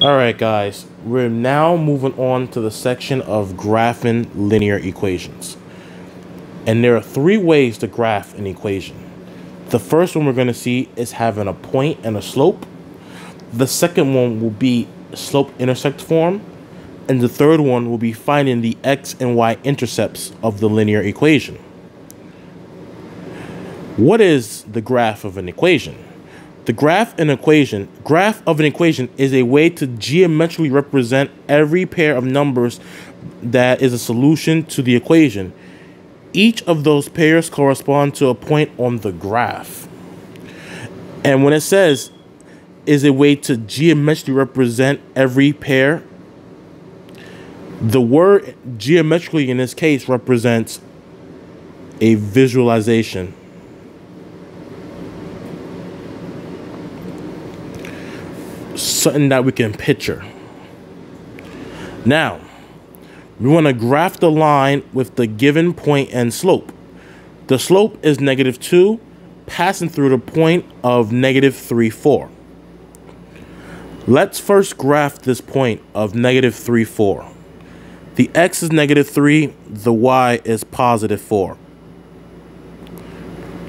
Alright guys, we're now moving on to the section of graphing linear equations. And there are three ways to graph an equation. The first one we're going to see is having a point and a slope. The second one will be slope-intersect form. And the third one will be finding the x and y intercepts of the linear equation. What is the graph of an equation? The graph of an equation is a way to geometrically represent every pair of numbers that is a solution to the equation. Each of those pairs correspond to a point on the graph. And when it says is a way to geometrically represent every pair, the word geometrically in this case represents a visualization. Something that we can picture. Now, we want to graph the line with the given point and slope. The slope is -2, passing through the point of -3, 4. Let's first graph this point of -3, 4. The x is -3, the y is +4.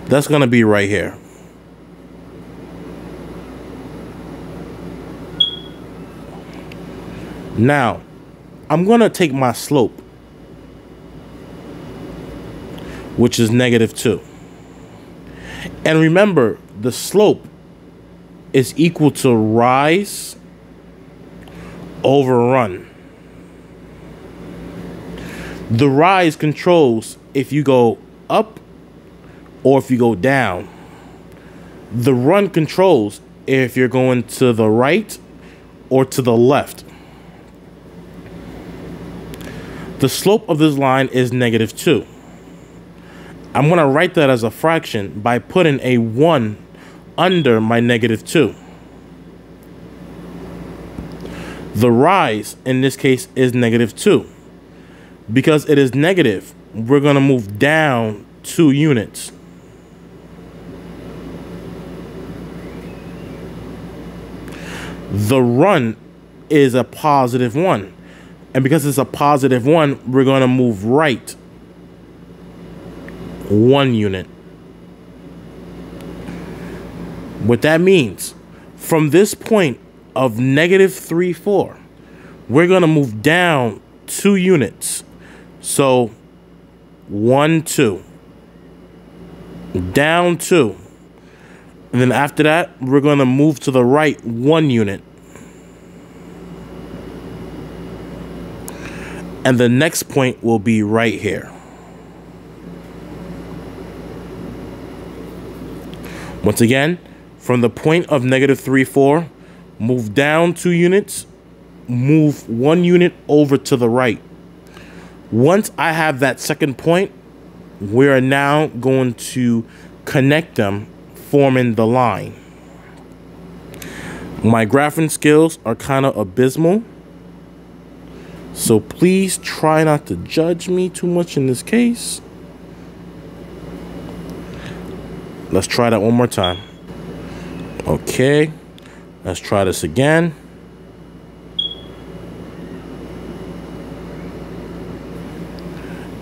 That's going to be right here. Now, I'm going to take my slope, which is -2. And remember, the slope is equal to rise over run. The rise controls if you go up or if you go down. The run controls if you're going to the right or to the left. The slope of this line is -2. I'm going to write that as a fraction by putting a 1 under my -2. The rise in this case is -2. Because it is negative, we're going to move down 2 units. The run is a +1. And because it's a +1, we're going to move right 1 unit. What that means, from this point of -3, 4, we're going to move down 2 units. So 1, 2, down 2. And then after that, we're going to move to the right 1 unit. And the next point will be right here. Once again, from the point of -3, 4, move down 2 units, move 1 unit over to the right. Once I have that second point, we are now going to connect them, forming the line. My graphing skills are kind of abysmal, so please try not to judge me too much in this case. Let's try that one more time. Okay, let's try this again.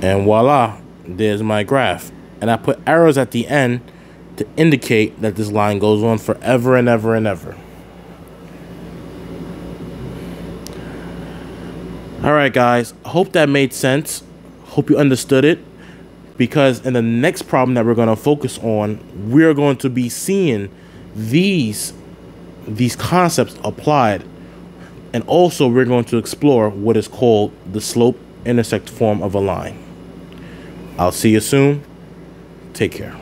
And voila, there's my graph. And I put arrows at the end to indicate that this line goes on forever and ever and ever. All right, guys, hope that made sense. Hope you understood it, because in the next problem that we're going to focus on, we're going to be seeing these concepts applied. And also we're going to explore what is called the slope-intersect form of a line. I'll see you soon. Take care.